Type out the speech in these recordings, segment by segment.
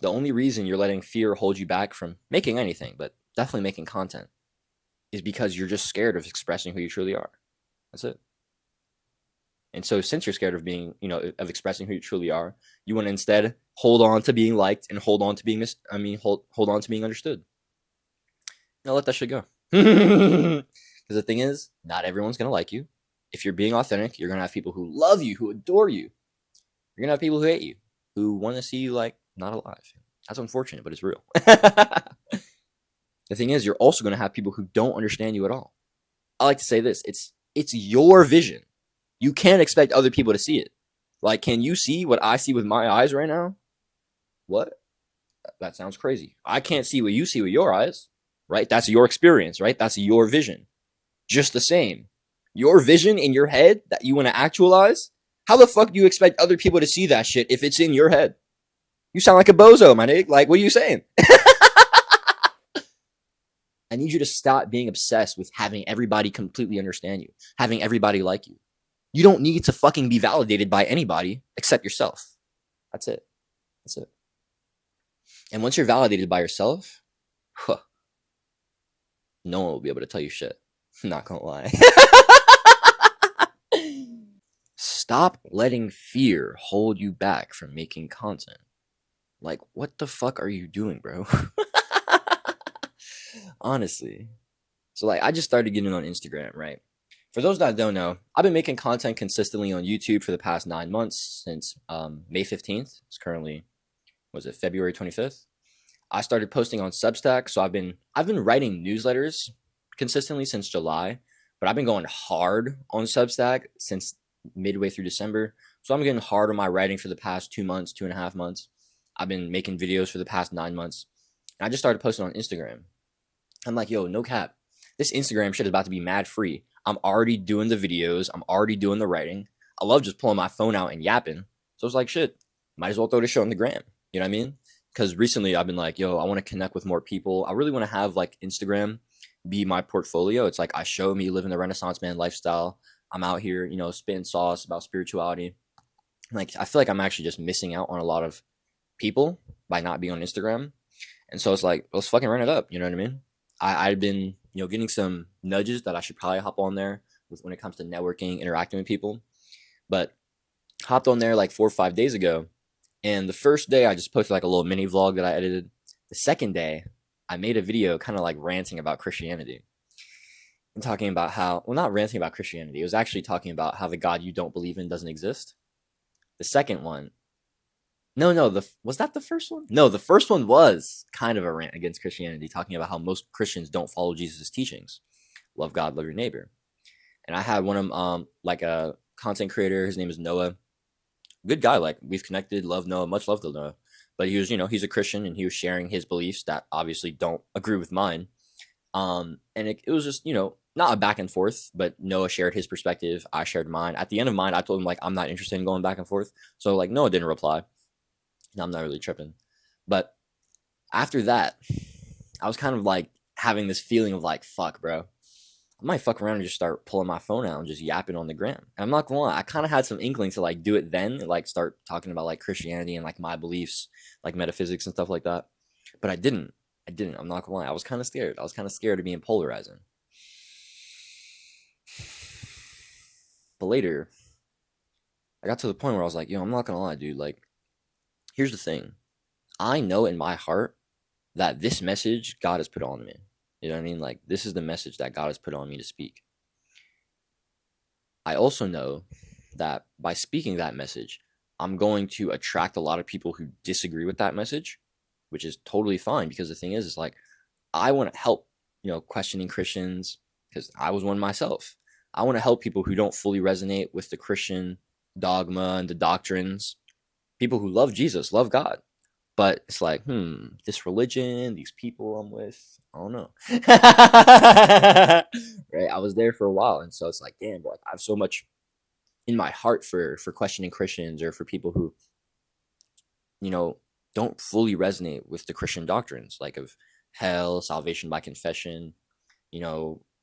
The only reason you're letting fear hold you back from making anything, but definitely making content, is because you're just scared of expressing who you truly are. That's it. And so since you're scared of being, of expressing who you truly are, you want to instead hold on to being liked and hold on to being hold on to being understood. Now let that shit go. Because the thing is, not everyone's gonna like you. If you're being authentic, you're gonna have people who love you, who adore you. You're gonna have people who hate you, who want to see you like not alive. That's unfortunate, but it's real. The thing is, you're also gonna have people who don't understand you at all. I like to say this: it's your vision. You can't expect other people to see it. Like, can you see what I see with my eyes right now? What? That sounds crazy. I can't see what you see with your eyes, right? That's your experience, right? That's your vision. Just the same. Your vision in your head that you want to actualize, how the fuck do you expect other people to see that shit if it's in your head? You sound like a bozo, my nigga. Like, what are you saying? I need you to stop being obsessed with having everybody completely understand you, having everybody like you. You don't need to fucking be validated by anybody except yourself. That's it. That's it. And once you're validated by yourself, no one will be able to tell you shit. I'm not gonna lie. Stop letting fear hold you back from making content. Like, what the fuck are you doing, bro? Honestly. So, like, I just started getting on Instagram, right? For those that don't know, I've been making content consistently on YouTube for the past 9 months since May 15th. It's currently, was it February 25th? I started posting on Substack, so I've been writing newsletters consistently since July, but I've been going hard on Substack since midway through December. So I'm getting hard on my writing for the past 2 months, 2.5 months. I've been making videos for the past 9 months. And I just started posting on Instagram. I'm like, yo, no cap. This Instagram shit is about to be mad free. I'm already doing the videos. I'm already doing the writing. I love just pulling my phone out and yapping. So it's like, shit, might as well throw the show on the gram. You know what I mean? Because recently I've been like, yo, I want to connect with more people. I really want to have like Instagram be my portfolio. It's like I show me living the Renaissance man lifestyle. I'm out here, spitting sauce about spirituality. Like, I feel like I'm actually just missing out on a lot of people by not being on Instagram. And so it's like, let's fucking run it up. You know what I mean? I've been, getting some nudges that I should probably hop on there with when it comes to networking, interacting with people. But hopped on there like 4 or 5 days ago. And the first day I just posted like a little mini vlog that I edited. The second day, I made a video kind of like ranting about Christianity and talking about how, well, not ranting about Christianity. It was actually talking about how the God you don't believe in doesn't exist. The second one, no, was that the first one? No, the first one was kind of a rant against Christianity, talking about how most Christians don't follow Jesus' teachings. Love God, love your neighbor. And I had one of them, like a content creator. His name is Noah. Good guy. Like, we've connected. Love Noah. Much love to Noah. But he was, he's a Christian, and he was sharing his beliefs that obviously don't agree with mine. And it was just, not a back and forth, but Noah shared his perspective. I shared mine. At the end of mine, I told him, like, I'm not interested in going back and forth. So, like, Noah didn't reply. And I'm not really tripping. But after that, I was kind of like having this feeling of like, fuck, bro. I might fuck around and just start pulling my phone out and just yapping on the gram. And I'm not gonna lie, I kind of had some inkling to like do it then, and, like start talking about like Christianity and like my beliefs, like metaphysics and stuff like that. But I didn't. I'm not gonna lie. I was kind of scared. I was kind of scared of being polarizing. But later, I got to the point where I was like, yo, I'm not gonna lie, dude. Like, here's the thing. I know in my heart that this message God has put on me. You know what I mean? Like, this is the message that God has put on me to speak. I also know that by speaking that message, I'm going to attract a lot of people who disagree with that message, which is totally fine, because the thing is like, I want to help, questioning Christians, because I was one myself. I want to help people who don't fully resonate with the Christian dogma and the doctrines, people who love Jesus, love God. But it's like, this religion, these people I'm with, I don't know. Right? I was there for a while. And so it's like, damn, bro, I have so much in my heart for questioning Christians, or for people who, don't fully resonate with the Christian doctrines, like of hell, salvation by confession,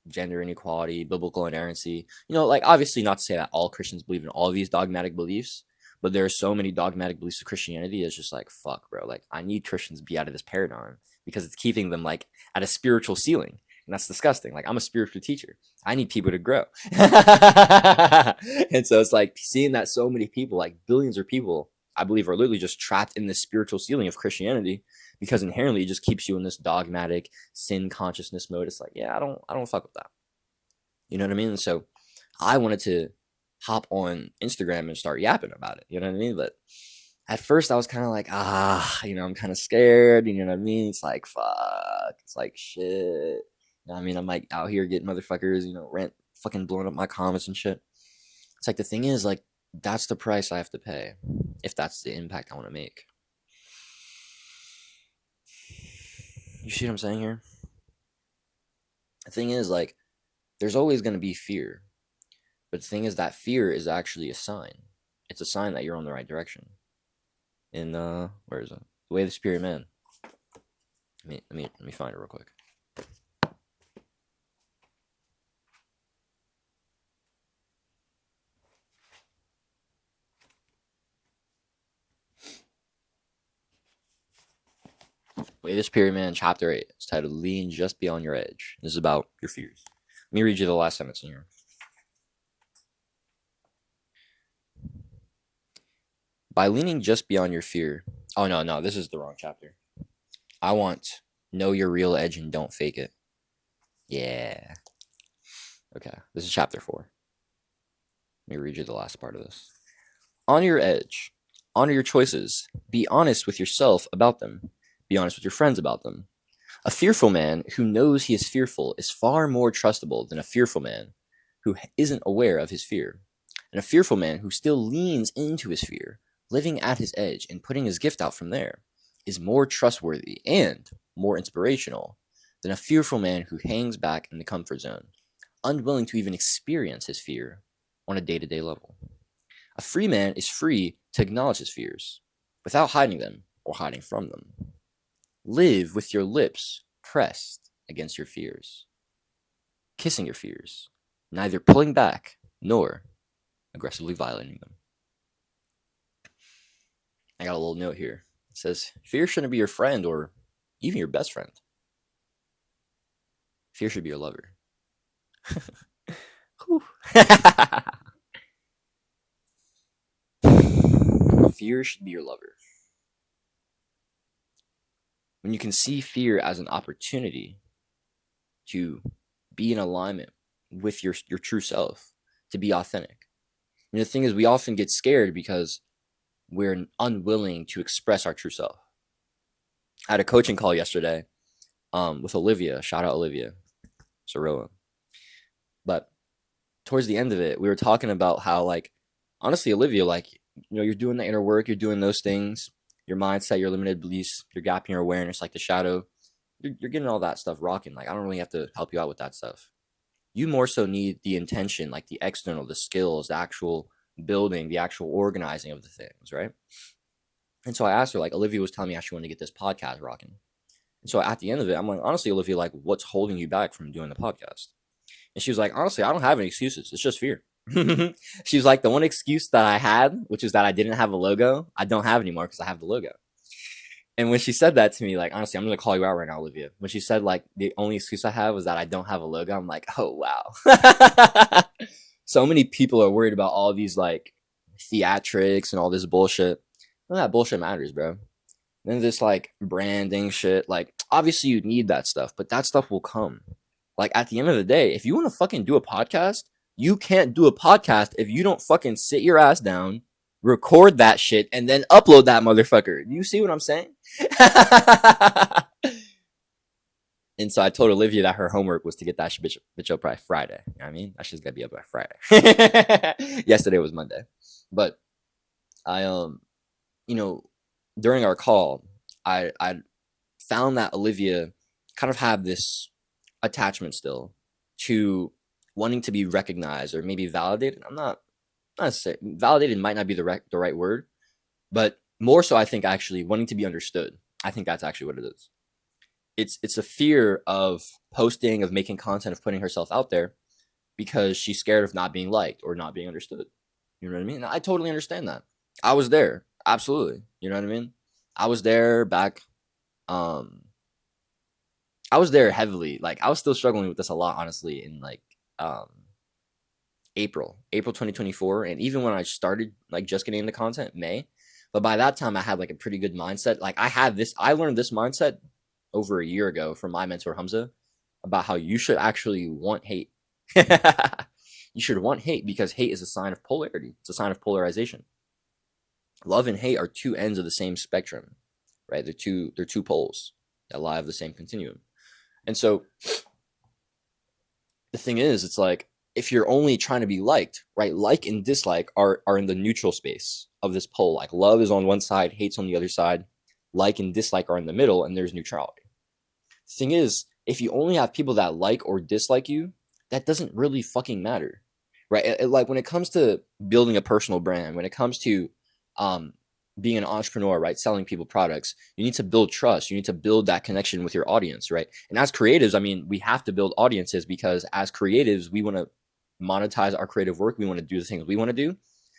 gender inequality, biblical inerrancy. Like, obviously not to say that all Christians believe in all of these dogmatic beliefs, But there are so many dogmatic beliefs of Christianity. It's just like, fuck, bro. Like, I need Christians to be out of this paradigm because it's keeping them like at a spiritual ceiling. And that's disgusting. Like, I'm a spiritual teacher. I need people to grow. And so it's like seeing that so many people, like billions of people, I believe, are literally just trapped in this spiritual ceiling of Christianity because inherently it just keeps you in this dogmatic sin consciousness mode. It's like, yeah, I don't fuck with that. You know what I mean? So I wanted to hop on Instagram and start yapping about it. You know what I mean? But at first I was kind of like, I'm kind of scared. You know what I mean? It's like, fuck. It's like, shit. You know what I mean? I'm like out here getting motherfuckers, rent, fucking blowing up my comments and shit. It's like, the thing is, like, that's the price I have to pay if that's the impact I want to make. You see what I'm saying here? The thing is, like, there's always going to be fear. But the thing is that fear is actually a sign. It's a sign that you're on the right direction. In where is it? The Way of the Superior Man. Let me find it real quick. Way of the Superior Man, Chapter 8. It's titled Lean Just Beyond Your Edge. This is about your fears. Let me read you the last sentence in here. By leaning just beyond your fear. Oh, no, this is the wrong chapter. I want know your real edge and don't fake it. Yeah. Okay, this is chapter 4. Let me read you the last part of this. Honor your edge. Honor your choices. Be honest with yourself about them. Be honest with your friends about them. A fearful man who knows he is fearful is far more trustable than a fearful man who isn't aware of his fear. And a fearful man who still leans into his fear, living at his edge and putting his gift out from there, is more trustworthy and more inspirational than a fearful man who hangs back in the comfort zone, unwilling to even experience his fear on a day-to-day level. A free man is free to acknowledge his fears without hiding them or hiding from them. Live with your lips pressed against your fears, kissing your fears, neither pulling back nor aggressively violating them. I got a little note here. It says, fear shouldn't be your friend or even your best friend. Fear should be your lover. Fear should be your lover. When you can see fear as an opportunity to be in alignment with your true self, to be authentic. And the thing is, we often get scared because we're unwilling to express our true self. I had a coaching call yesterday with Olivia. Shout out Olivia Soroa. But towards the end of it, we were talking about how, like, honestly, Olivia, like, you're doing the inner work, you're doing those things, your mindset, your limited beliefs, your gap in your awareness, like the shadow, you're getting all that stuff rocking. Like, I don't really have to help you out with that stuff. You more so need the intention, like the external, the skills, the actual building, the actual organizing of the things, right? And so I asked her, like, Olivia was telling me how she wanted to get this podcast rocking. And so at the end of it, I'm like, honestly, Olivia, like, what's holding you back from doing the podcast? And she was like, honestly, I don't have any excuses. It's just fear. She was like, the one excuse that I had, which is that I didn't have a logo, I don't have anymore because I have the logo. And when she said that to me, like, honestly, I'm going to call you out right now, Olivia. When she said, like, the only excuse I have was that I don't have a logo, I'm like, oh, wow. So many people are worried about all these, like, theatrics and all this bullshit. None of that bullshit matters, bro. Then this, like, branding shit, like, obviously you need that stuff, but that stuff will come. Like, at the end of the day, if you want to fucking do a podcast, you can't do a podcast if you don't fucking sit your ass down, record that shit, and then upload that motherfucker. Do you see what I'm saying? And so I told Olivia that her homework was to get that bitch up by Friday. You know what I mean? That shit's gonna be up by Friday. Yesterday was Monday. But I during our call, I found that Olivia kind of had this attachment still to wanting to be recognized or maybe validated. I'm not saying validated might not be the right word, but more so I think actually wanting to be understood. I think that's actually what it is. It's a fear of posting, of making content, of putting herself out there because she's scared of not being liked or not being understood. You know what I mean? And I totally understand that. I was there. Absolutely. You know what I mean? I was there back. Um, I was there heavily. Like I was still struggling with this a lot, honestly, in like um April 2024, and even when I started like just getting into content, May. But by that time, I had like a pretty good mindset. Like I learned this mindset over a year ago from my mentor Hamza about how you should actually want hate. You should want hate because hate is a sign of polarity. It's a sign of polarization. Love and hate are two ends of the same spectrum, right? They're two poles that lie of the same continuum. And so the thing is, it's like if you're only trying to be liked, right? Like and dislike are in the neutral space of this pole. Like love is on one side, hate's on the other side. Like and dislike are in the middle, and there's neutrality. The thing is, if you only have people that like or dislike you, that doesn't really fucking matter, right? Like when it comes to building a personal brand, when it comes to um, being an entrepreneur, right, selling people products, you need to build trust. You need to build that connection with your audience, right? And as creatives, I mean, we have to build audiences because as creatives, we want to monetize our creative work. We want to do the things we want to do,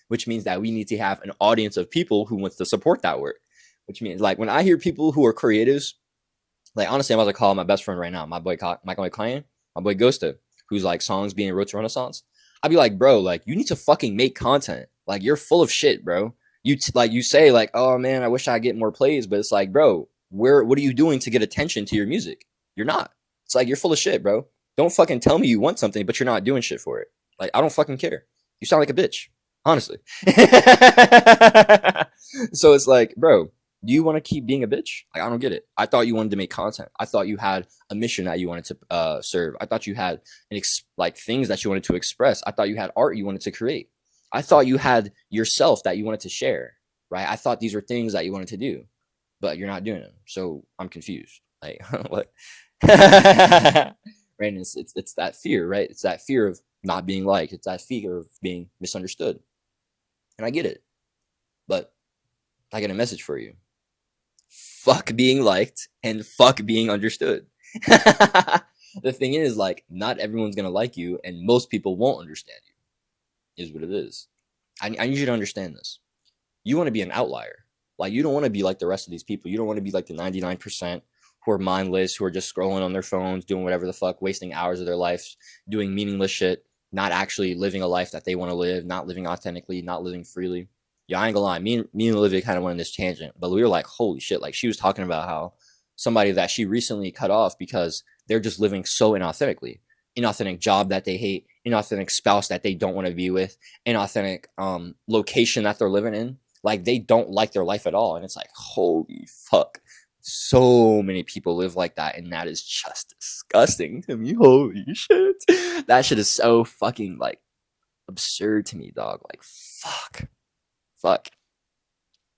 which means that we need to have an audience of people who wants to support that work. Which means, like, when I hear people who are creatives, like honestly, I'm about to call my best friend right now, my boy Michael McClain, my boy Ghosta, who's like songs being wrote to Renaissance. I'd be like, bro, like you need to fucking make content. Like you're full of shit, bro. Like you say like, oh man, I wish I get more plays, but it's like, bro, what are you doing to get attention to your music? You're not. It's like you're full of shit, bro. Don't fucking tell me you want something, but you're not doing shit for it. Like I don't fucking care. You sound like a bitch, honestly. So it's like, bro, do you want to keep being a bitch? Like, I don't get it. I thought you wanted to make content. I thought you had a mission that you wanted to serve. I thought you had like things that you wanted to express. I thought you had art you wanted to create. I thought you had yourself that you wanted to share, right? I thought these were things that you wanted to do, but you're not doing them. So I'm confused. Like, what? Right? And it's that fear, right? It's that fear of not being liked. It's that fear of being misunderstood. And I get it. But I got a message for you. Fuck being liked and fuck being understood. The thing is, like, not everyone's gonna like you, and most people won't understand you. Is what it is. I need you to understand this. You want to be an outlier. Like, you don't want to be like the rest of these people. You don't want to be like the 99% who are mindless, who are just scrolling on their phones, doing whatever the fuck, wasting hours of their life, doing meaningless shit, not actually living a life that they want to live, not living authentically, not living freely. Yeah, I ain't gonna lie. Me and Olivia kind of went on this tangent, but we were like, holy shit. Like, she was talking about how somebody that she recently cut off because they're just living so inauthentically. Inauthentic job that they hate, inauthentic spouse that they don't want to be with, inauthentic location that they're living in. Like, they don't like their life at all. And it's like, holy fuck. So many people live like that, and that is just disgusting to me. Holy shit. That shit is so fucking like absurd to me, dog. Like, fuck. But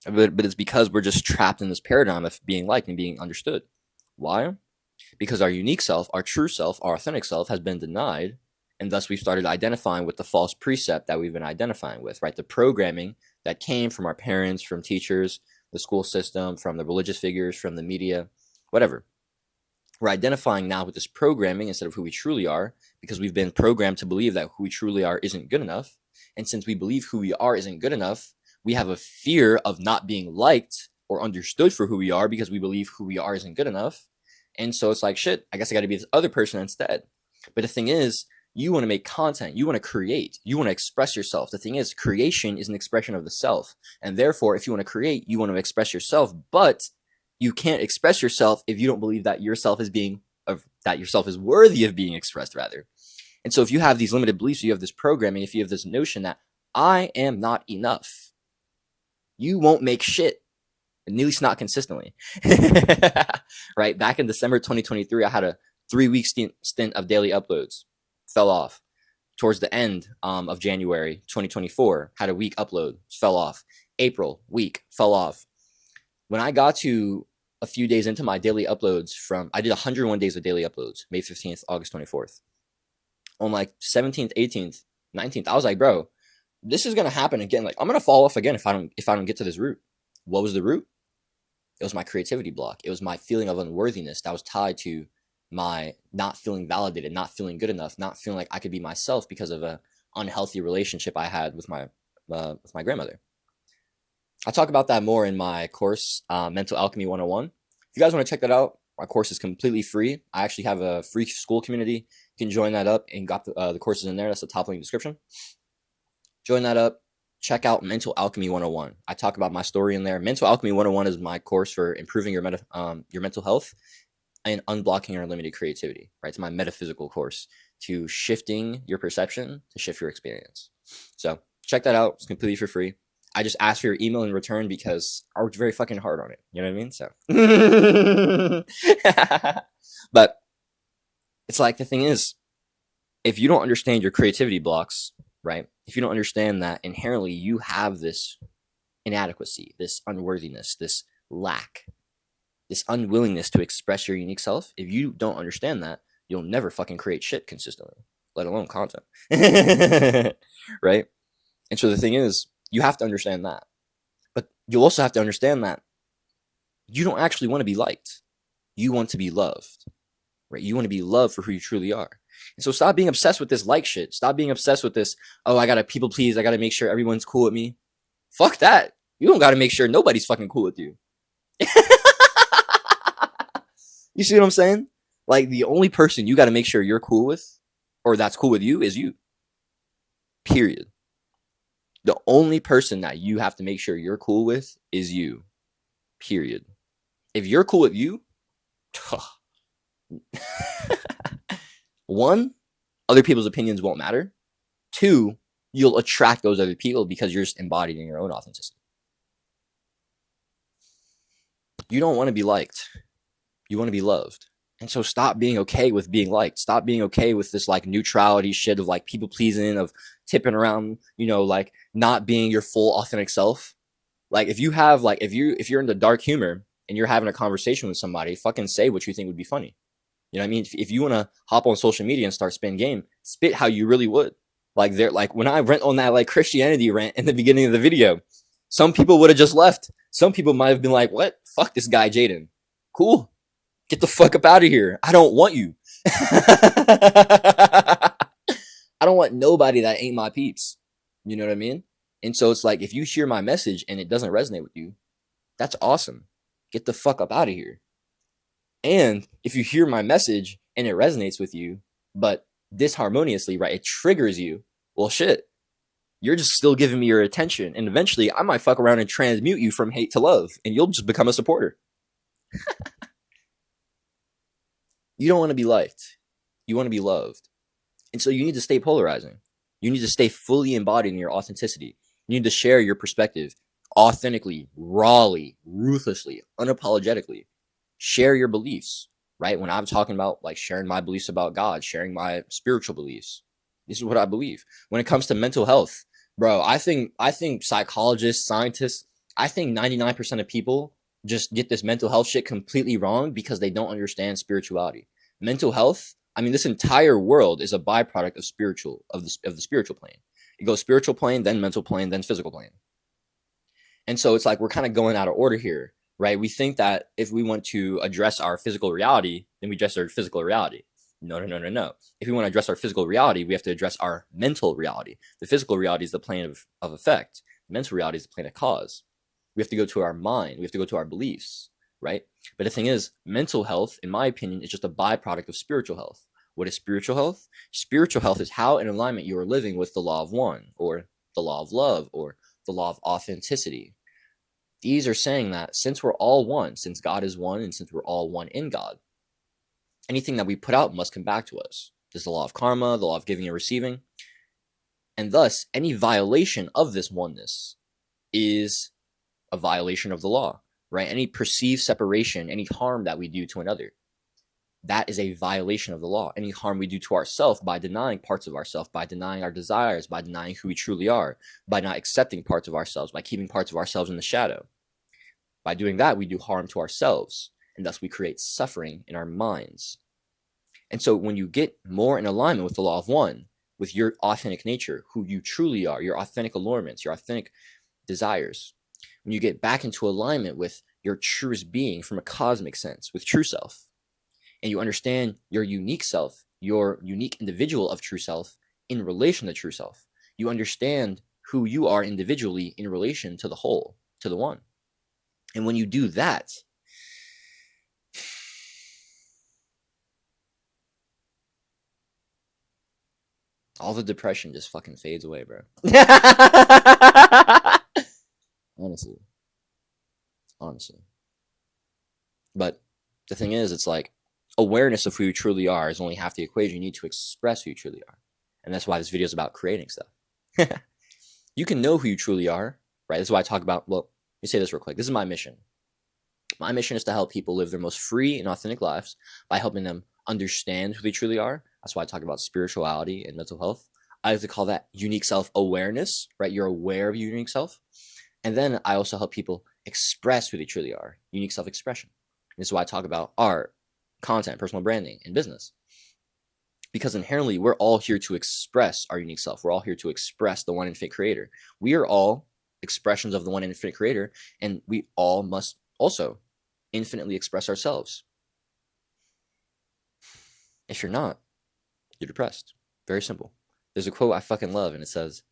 it's because we're just trapped in this paradigm of being liked and being understood. Why? Because our unique self, our true self, our authentic self has been denied, and thus we've started identifying with the false precept that we've been identifying with, right? The programming that came from our parents, from teachers, the school system, from the religious figures, from the media, whatever. We're identifying now with this programming instead of who we truly are because we've been programmed to believe that who we truly are isn't good enough. And since we believe who we are isn't good enough, we have a fear of not being liked or understood for who we are because we believe who we are isn't good enough. And so it's like, shit, I guess I got to be this other person instead. But the thing is, you want to make content, you want to create, you want to express yourself. The thing is, creation is an expression of the self. And therefore, if you want to create, you want to express yourself, but you can't express yourself if you don't believe that yourself is that yourself is worthy of being expressed, rather. And so if you have these limited beliefs, you have this programming, if you have this notion that I am not enough, you won't make shit, at least not consistently. Right? Back in December 2023, I had a 3-week stint of daily uploads. Fell off. Towards the end of January 2024, had a week upload. Fell off. April, week. Fell off. When I got to a few days into my daily uploads I did 101 days of daily uploads, May 15th, August 24th. On like 17th, 18th, 19th, I was like, bro, this is going to happen again. Like, I'm going to fall off again if I don't get to this root. What was the root? It was my creativity block. It was my feeling of unworthiness that was tied to my not feeling validated, not feeling good enough, not feeling like I could be myself because of a unhealthy relationship I had with my grandmother. I talk about that more in my course, Mental Alchemy 101. If you guys want to check that out, my course is completely free. I actually have a free school community. You can join that up and got the courses in there. That's the top link in the description. Join that up. Check out Mental Alchemy 101. I talk about my story in there. Mental Alchemy 101 is my course for improving your mental health and unblocking your unlimited creativity, right? It's my metaphysical course to shifting your perception to shift your experience. So check that out. It's completely for free. I just asked for your email in return because I worked very fucking hard on it. You know what I mean? So, but it's like the thing is, if you don't understand your creativity blocks, right? If you don't understand that inherently you have this inadequacy, this unworthiness, this lack, this unwillingness to express your unique self, if you don't understand that, you'll never fucking create shit consistently, let alone content. Right? And so the thing is, you have to understand that. But you also have to understand that you don't actually want to be liked. You want to be loved. Right? You want to be loved for who you truly are. And so stop being obsessed with this like shit. Stop being obsessed with this, oh, I gotta people please, I gotta make sure everyone's cool with me. Fuck that. You don't gotta make sure nobody's fucking cool with you. You see what I'm saying? Like, the only person you gotta make sure you're cool with, or that's cool with you, is you. Period. The only person that you have to make sure you're cool with is you. Period. If you're cool with you, one, other people's opinions won't matter. Two, you'll attract those other people because you're just embodying your own authenticity. You don't want to be liked. You want to be loved. And so stop being okay with being liked. Stop being okay with this like neutrality shit of like people pleasing, of tipping around, you know, like not being your full authentic self. Like if you have like if you're into dark humor and you're having a conversation with somebody, fucking say what you think would be funny. You know what I mean? If you want to hop on social media and start spitting game, spit how you really would. Like there, like when I went on that like Christianity rant in the beginning of the video, some people would have just left. Some people might have been like, "What? Fuck this guy, Jaden. Cool. Get the fuck up out of here. I don't want you. I don't want nobody that ain't my peeps." You know what I mean? And so it's like, if you hear my message and it doesn't resonate with you, that's awesome. Get the fuck up out of here. And if you hear my message and it resonates with you, but disharmoniously, right, it triggers you, well, shit, you're just still giving me your attention. And eventually I might fuck around and transmute you from hate to love, and you'll just become a supporter. You don't want to be liked. You want to be loved. And so you need to stay polarizing. You need to stay fully embodied in your authenticity. You need to share your perspective authentically, rawly, ruthlessly, unapologetically. Share your beliefs, right? When I'm talking about like sharing my beliefs about God, sharing my spiritual beliefs, this is what I believe. When it comes to mental health, bro, I think psychologists, scientists, I think 99% of people just get this mental health shit completely wrong because they don't understand spirituality. Mental health, I mean, this entire world is a byproduct of the spiritual plane. It goes spiritual plane, then mental plane, then physical plane. And so it's like we're kind of going out of order here, right? We think that if we want to address our physical reality, then we address our physical reality. No. If we want to address our physical reality, we have to address our mental reality. The physical reality is the plane of effect. The mental reality is the plane of cause. We have to go to our mind. We have to go to our beliefs, right? But the thing is, mental health, in my opinion, is just a byproduct of spiritual health. What is spiritual health? Spiritual health is how in alignment you are living with the law of one, or the law of love, or the law of authenticity. These are saying that since we're all one, since God is one, and since we're all one in God, anything that we put out must come back to us. There's the law of karma, the law of giving and receiving. And thus, any violation of this oneness is a violation of the law, right? Any perceived separation, any harm that we do to another, that is a violation of the law. Any harm we do to ourselves by denying parts of ourselves, by denying our desires, by denying who we truly are, by not accepting parts of ourselves, by keeping parts of ourselves in the shadow. By doing that, we do harm to ourselves, and thus we create suffering in our minds. And so when you get more in alignment with the law of one, with your authentic nature, who you truly are, your authentic allurements, your authentic desires, when you get back into alignment with your truest being from a cosmic sense, with true self, and you understand your unique self, your unique individual of true self in relation to true self, you understand who you are individually in relation to the whole. to the one. And when you do that, all the depression just fucking fades away, bro. Honestly. But the thing is, it's like awareness of who you truly are is only half the equation. You need to express who you truly are. And that's why this video is about creating stuff. You can know who you truly are, right? This is why I talk about, well, let me say this real quick. This is my mission. My mission is to help people live their most free and authentic lives by helping them understand who they truly are. That's why I talk about spirituality and mental health. I like to call that unique self-awareness, right? You're aware of your unique self. And then I also help people express who they truly are, unique self-expression. This is why I talk about art, content, personal branding, and business. Because inherently, we're all here to express our unique self. We're all here to express the one infinite creator. We are all expressions of the one infinite creator, and we all must also infinitely express ourselves. If you're not, you're depressed. Very simple. There's a quote I fucking love, and it says,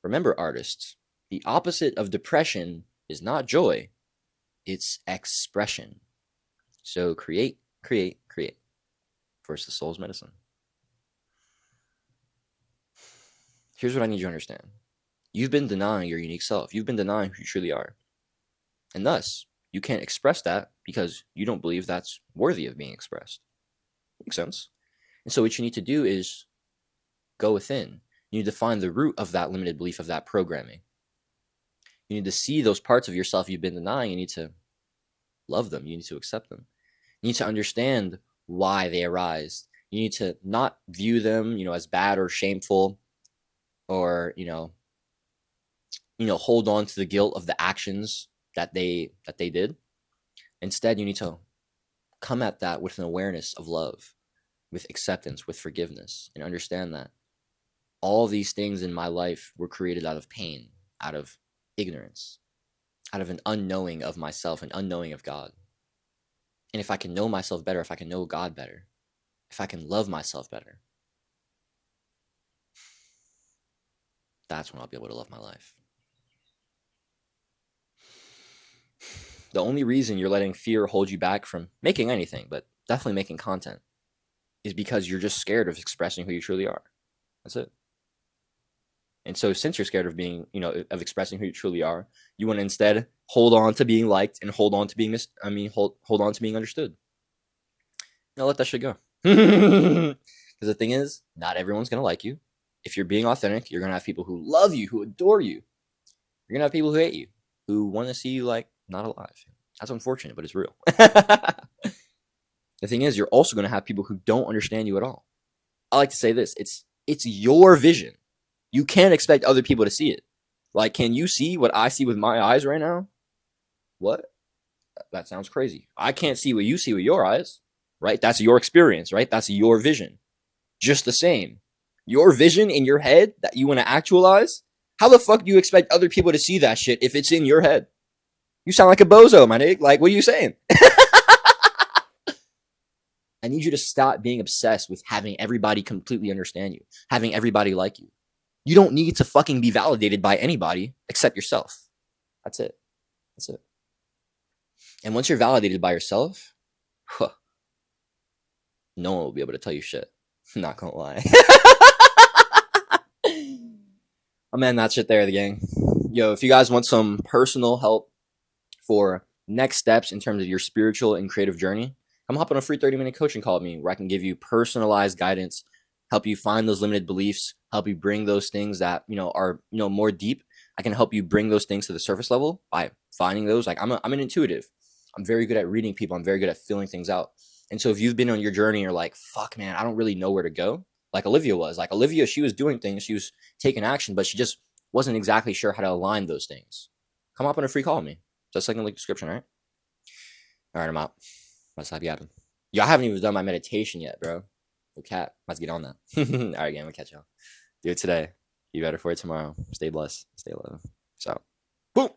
"Remember, artists, the opposite of depression is not joy, it's expression. So create, create, create. For it's the soul's medicine." Here's what I need you to understand. You've been denying your unique self. You've been denying who you truly are. And thus, you can't express that because you don't believe that's worthy of being expressed. Makes sense? And so what you need to do is go within. You need to find the root of that limited belief, of that programming. You need to see those parts of yourself you've been denying. You need to love them. You need to accept them. You need to understand why they arise. You need to not view them, as bad or shameful, or hold on to the guilt of the actions that they did. Instead, you need to come at that with an awareness of love, with acceptance, with forgiveness, and understand that all these things in my life were created out of pain, out of ignorance, out of an unknowing of myself, an unknowing of God. And if I can know myself better, if I can know God better, if I can love myself better, that's when I'll be able to love my life. The only reason you're letting fear hold you back from making anything, but definitely making content, is because you're just scared of expressing who you truly are. That's it. And so since you're scared of being, of expressing who you truly are, you want to instead hold on to being liked and hold on to being hold on to being understood. Now let that shit go. Because the thing is, not everyone's going to like you. If you're being authentic, you're going to have people who love you, who adore you. You're going to have people who hate you, who want to see you not alive. That's unfortunate, but it's real. The thing is, you're also going to have people who don't understand you at all. I like to say this, it's your vision. You can't expect other people to see it. Can you see what I see with my eyes right now? What? That sounds crazy. I can't see what you see with your eyes, right? That's your experience, right? That's your vision. Just the same. Your vision in your head that you want to actualize, how the fuck do you expect other people to see that shit if it's in your head? You sound like a bozo, my nigga. What are you saying? I need you to stop being obsessed with having everybody completely understand you, having everybody like you. You don't need to fucking be validated by anybody except yourself. That's it. That's it. And once you're validated by yourself, no one will be able to tell you shit. I'm not gonna lie. Oh man, that shit there, the gang. Yo, if you guys want some personal help for next steps in terms of your spiritual and creative journey, come hop on a free 30-minute coaching call with me where I can give you personalized guidance, help you find those limited beliefs, help you bring those things that, are, more deep. I can help you bring those things to the surface level by finding those. I'm an intuitive. I'm very good at reading people. I'm very good at filling things out. And so if you've been on your journey, you're like, fuck, man, I don't really know where to go. Like Olivia was. Olivia, she was doing things. She was taking action, but she just wasn't exactly sure how to align those things. Come up on a free call with me. Just like in the link description, all right? All right, I'm out. Let's have you happen. Yo, I haven't even done my meditation yet, bro. The cat. Let's get on that. All right, gang, we'll catch y'all. Do it today. Be better for it tomorrow. Stay blessed. Stay alive. So, boom.